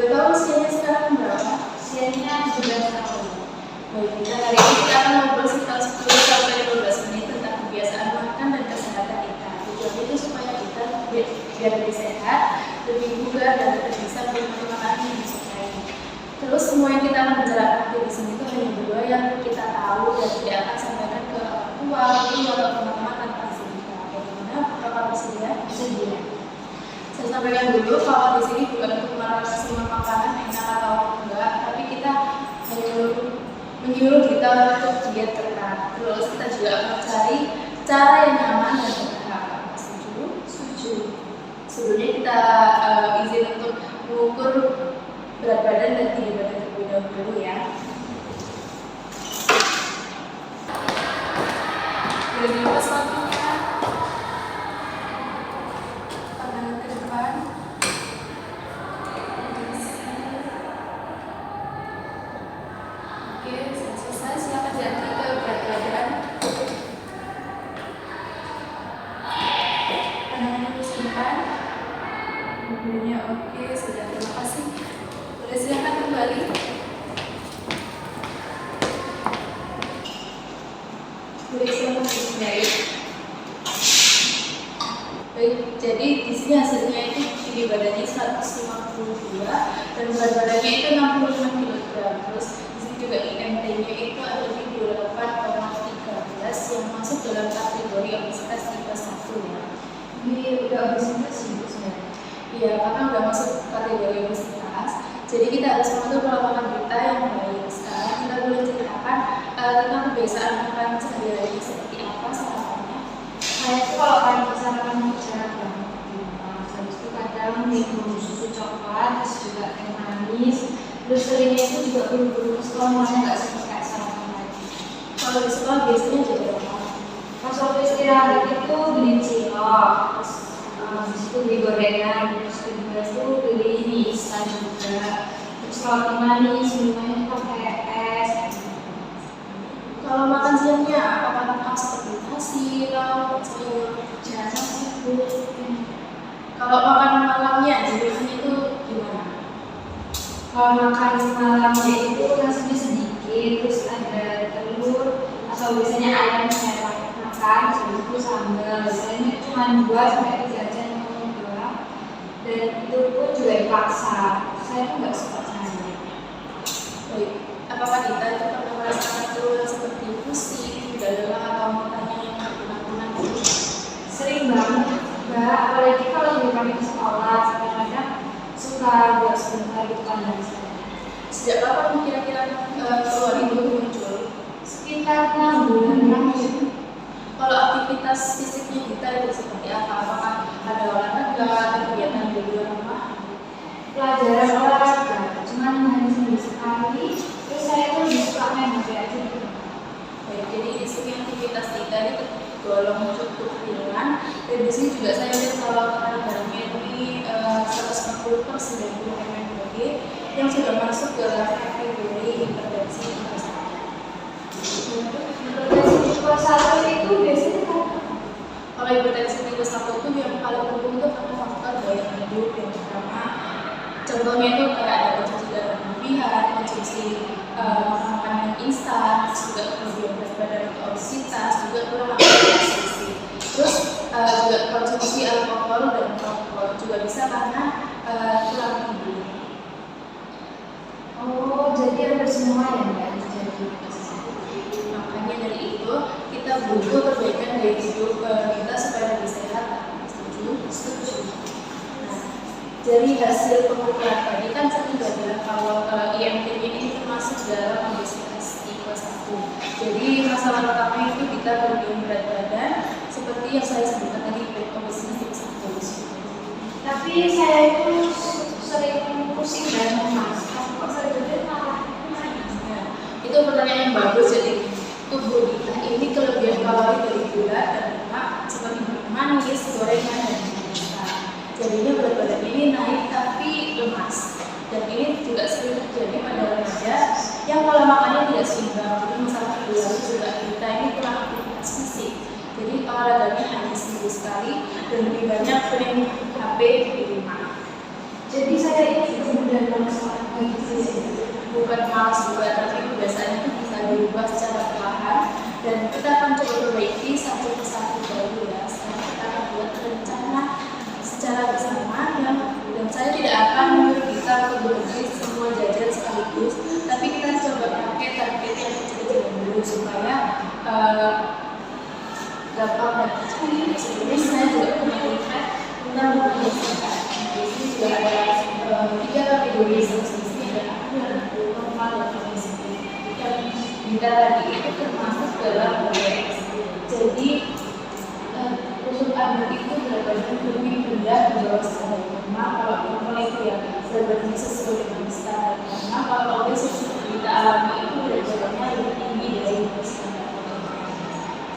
Boleh tahu usianya sekarang berapa? Usianya 17 tahun. Baik, hari ini kita akan ngobrol sekitar 10 sampai 15 menit tentang kebiasaan makan dan kesehatan kita. Tujuannya itu supaya kita biar lebih sehat, lebih bugar, dan tetap bisa menikmati makanan yang disukai. Terus semua yang kita akan bicarakan di sini itu hanya berdua yang kita tahu dan tidak akan sampaikan ke orang tua, guru, atau teman-teman tanpa izin kita. Bagaimana? Apakah bersedia? Bersedia. Saya sampaikan dulu kalau di sini bukan untuk merekomendasi makanan enak atau enggak, tapi kita menyuruh kita untuk diet ketat. Terus kita juga akan cari cara yang nyaman dan mudah. Setuju? Setuju. Sebelumnya kita izin untuk mengukur berat badan dan tinggi badan terlebih dahulu ya. Dari lepas waktunya, pandangan ke depan. Oke, selesai. Silakan ganti ke berat badan. Pandangannya ke depan. Mobilnya oke, sudah, terima kasih. Boleh silakan kembali. Boleh silakan kembali. Baik, jadi di sini hasilnya itu tinggi badannya 152 dan berat badannya itu 65 kg. Terus di sini juga IMT-nya itu ada di 28,13 yang masuk dalam kategori obesitas tipe 1 ya. Ini udah obesitas sih sebenarnya. Iya, karena udah masuk kategori obesitas, jadi kita harus mengatur pola makan kita yang baik. Sekarang kita boleh ceritakan tentang kebiasaan makan sehari-hari seperti apa sarapannya. Saya itu kalau pagi sarapan jarang banget di rumah. Habis itu kadang minum susu coklat, terus juga teh manis. Terus seringnya itu juga buru-buru ke sekolah, makanya nggak sempat kayak sarapan lagi. Kalau di sekolah biasanya jadi apa? Pas waktu istirahat itu beli cilok, terus habis itu beli gorengan, terus kedua itu beli mie instan juga. Terus roti manis, minumannya pakai es. Kalau makan siangnya, apakah makan seperti nasi, lauk, sayur? Jarang sih bu. Kalau makan malamnya, jadinya itu gimana? Kalau makan malamnya itu nasinya sedikit, terus ada telur, atau biasanya ayam saya makan, sebelum itu sambal. Biasanya cuma 2-3 jam doang, dan itu pun juga dipaksa. Saya tuh nggak suka sayur. Baik, apakah kita itu pernah merasakan keluhan seperti pusing, tidak lelah, atau matanya yang berkunang-kunang? Sering banget, Mbak, apalagi kalau dipakai ke sekolah, kadang-kadang suka buat sebentar gitu kan dari saya. Sejak kapan kira-kira keluhan itu muncul? Sekitar 6 bulan terakhir. Kalau aktivitas fisiknya kita itu seperti apa? Apakah ada olahraga atau kegiatan di luar rumah? Pelajaran olahraga, cuman hanya seminggu sekali. Terus saya tuh lebih suka main HP aja gitu. Baik, jadi di sini aktivitas kita itu golong cukup ringan. Dan di sini juga saya lihat kalau tekanan darahnya ini 140 per 90 mmHg yang sudah masuk ke kategori hipertensi tipe 1. Hipertensi tipe 1 itu biasanya apa? Kalau hipertensi tipe 1 itu yang paling umum itu karena faktor gaya hidup yang pertama. Contohnya itu kayak ada konsumsi garam berlebihan, konsumsi makanan yang instan, juga kelebihan berat badan atau obesitas, juga kurang nutrisi. Terus juga konsumsi alkohol dan rokok juga bisa karena kurang tidur. Oh, jadi ada semua ya Mbak? Jadi Makanya dari itu kita butuh perbaikan gaya hidup kita supaya lebih sehat. Setuju? setuju. Dari hasil pengukuran tadi kan saya juga bilang kalau IMT ini termasuk dalam obesitas tipe 1. Jadi masalah pertama itu kita kelebihan berat badan seperti yang saya sebutkan tadi, obesitas tipe 1. Tapi saya itu sering pusing dan lemas. Kok saya jadi malah Nah, itu pertanyaan yang bagus. Jadi tubuh kita ini kelebihan kalori dari gula dan lemak seperti manis, gorengan, dan jadinya berat badan ini naik tapi lemas, dan ini juga sering terjadi pada remaja yang pola makannya tidak seimbang. Jadi masalah kedua juga kita ini kurang aktivitas fisik, jadi olahraganya hanya seminggu sekali dan lebih banyak main HP di rumah. jadi saya ini kemudian lemas gampang dan canggih. Sebelumnya saya juga pernah lihat tentang buku sehat. Di sini juga ada 3 kategori subsidi dan aku adalah normal dan kondisi. Yang kita tadi itu termasuk dalam ODS. Jadi untuk anak itu berat badan lebih rendah di bawah standar normal. Kalau normal itu ya berat badannya sesuai dengan standar normal. Kalau obesitas seperti kita alami itu berat badannya lebih tinggi dari standar normal.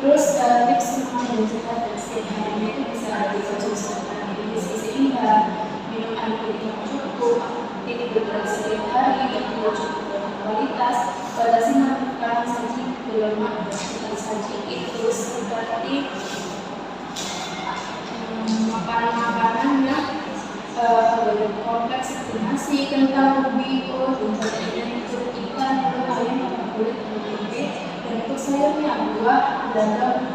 Terus tips makanan dan sehat dan setiap harinya itu bisa dikonsumsi makanan bergizi seimbang, minum air putih yang cukup, tidak bergerak setiap hari dan tidak cukup dengan kualitas, batasi makan saji berlemak dan sekitar saji itu seperti makanan-makanan yang berbahan kompleks seperti nasi, kentang, ubi, dan protein itu ikan, telur, ayam, atau kulit, tempe, dan untuk sayurnya buah, beragam,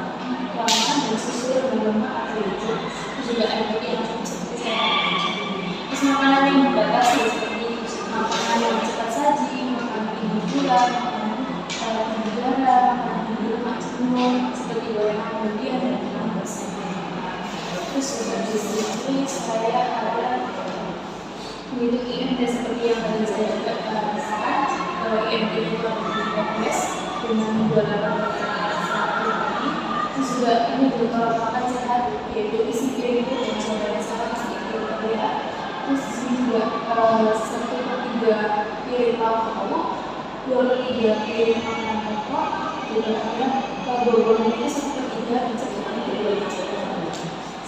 kelapa, dan susu yang berlemak atau hijau. Juga air putih yang cukup seperti saya katakan. Terus makanan yang dibatasi seperti makanan yang cepat saji, makanan tinggi gula, makanan negara, makanan berlemak jenuh seperti gorengan, berlian, dan makanan terus juga di sini saya ada menghitung IMD seperti yang tadi saya juga katakan bahwa IMD itu ada kompleks dengan 28 tadi. Terus juga ini berupa makan sehat yaitu isi piring itu dan saudara salah sedikit ya. Terus di sini juga 1/3 piring lauk pauk, 2/3 piring makanan pokok, juga ada karbohidrat itu 1/3 mencakup 2 jam.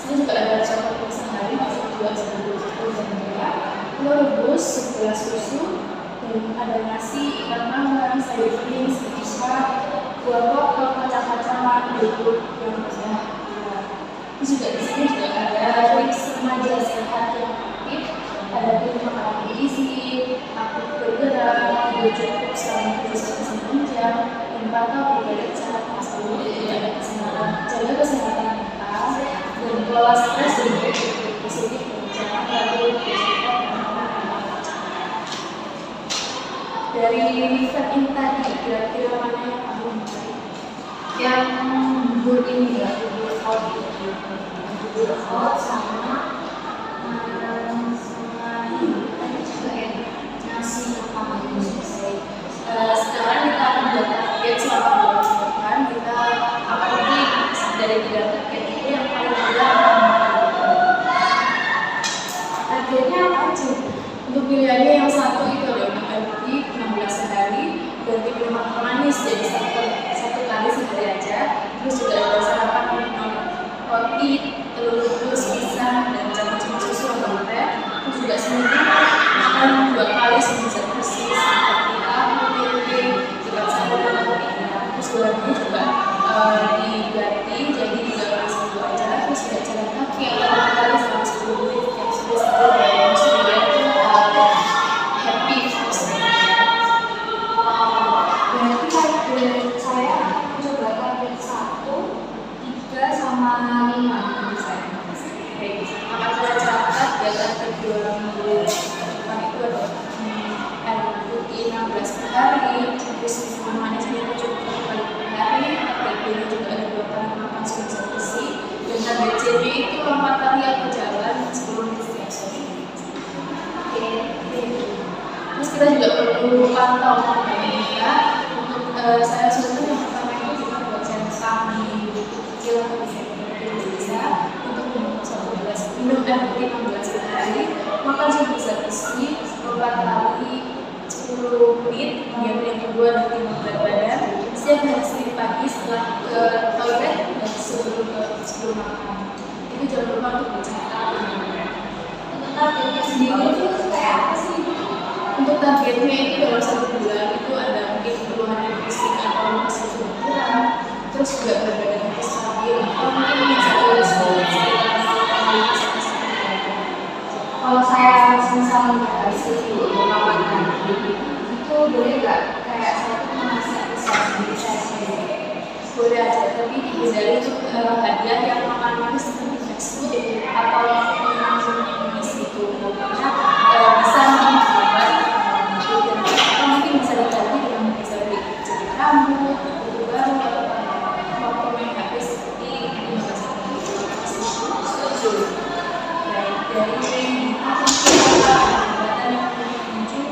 Ini juga ada coklat sehari masuk 2 sampai 20 jam ya. Telur rebus, segelas susu, dan ada nasi, ikan panggang, sayur bening, sepisah, buah pokok, kacang-kacangan, yogurt yang sehat. Terus juga di sini juga ada tips remaja sehat yang aktif, ada tips makanan bergizi, aktif bergerak, tidur cukup selama 7 jam, dan pantau berbagai sehat masuk, ada kesehatan, jaga kesehatan mental, dan kelola stres dan berpikir positif jangan lalu dari event ini tadi kira-kira mana yang aku mencari yang good ini ya good out sama ini tadi juga ya nasi sama ini selesai. Sekarang kita akan buat target selama 2 bulan kita akan pilih dari 3 target itu yang paling mudah. Targetnya apa aja? Untuk pilihannya yang satu itu adalah makan putih 16 sehari, ganti minuman manis jadi satu kali sehari aja. Terus juga ada sarapan minum roti, telur rebus, pisang, dan macam-macam susu atau teh. Terus juga smoothie makan 2 kali sebisa bersih seperti tahu, tempe, juga sayur dan protein. Terus gulanya juga diganti jadi 3 kali seminggu aja. Terus juga jalan kaki atau 2 kali selama 10 menit yang sudah satu dan sudah happy berarti target saya akan mencoba target 1, 3, sama 5 misalnya. maka saya catat ya target 2 minggu depan itu ada air putih 16 per hari, terus minuman manis itu cukup 1 kali per hari, dan ini juga ada 2 kali makan sebisa bersih, dan target CB itu lompat tali atau jalan 10 menit setiap sore. Oke. Terus kita juga perlu pantau makanan kita. Untuk saya sudah yang pertama itu kita buat centang di kecil bisa untuk minum air putih 16 per hari, makan sebisa bersih, lompat tali 10 menit, kemudian yang kedua nanti berat badan setiap hari Senin pagi setelah ke toilet dan sebelum makan. Itu jangan lupa untuk dicatat. Untuk targetnya sendiri itu kayak apa sih? Untuk targetnya itu dalam 1 bulan itu ada mungkin perubahan fisik atau masih kurang, terus juga berat badan yang stabil atau mungkin bisa Kalau saya misal hasil melakukan itu boleh nggak kayak saya tuh memasak sendiri saya sendiri? boleh aja, tapi dihindari untuk hadiah yang makanan itu seperti fast food atau manis itu karena bisa menghambat atau mungkin bisa diganti dengan bisa beli jari rambut, baju baru atau mau komen HP seperti dari hambatan yang muncul.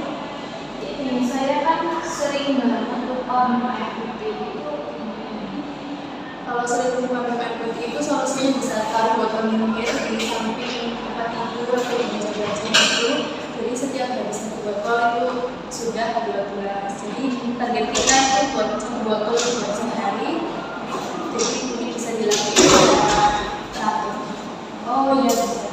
Ini saya kan sering banget untuk air putih itu. Kalau sering lupa minum air putih itu solusinya bisa taruh botol minumnya itu di samping tempat tidur atau di meja belajar itu. Jadi setiap habis satu botol itu sudah 12. Jadi target kita itu buat satu botol buat sehari. Jadi mungkin bisa dilakukan secara teratur. Oh iya bisa.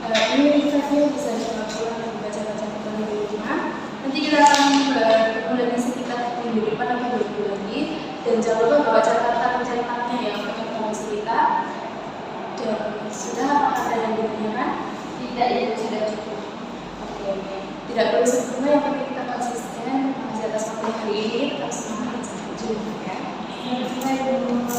Ini review bisa dicoba pulang dan baca-baca kembali di rumah. Nanti kita akan bertemu lagi sekitar minggu depan atau 2 minggu lagi. Dan jangan lupa bawa catatan-catatannya ya untuk informasi kita. Dan sudah apakah ada yang ditanyakan? Tidak, itu sudah cukup. Oke. Tidak perlu sempurna, yang penting kita konsisten. Terima kasih atas waktu hari ini. Tetap semangat. Sampai jumpa ya. Sampai jumpa.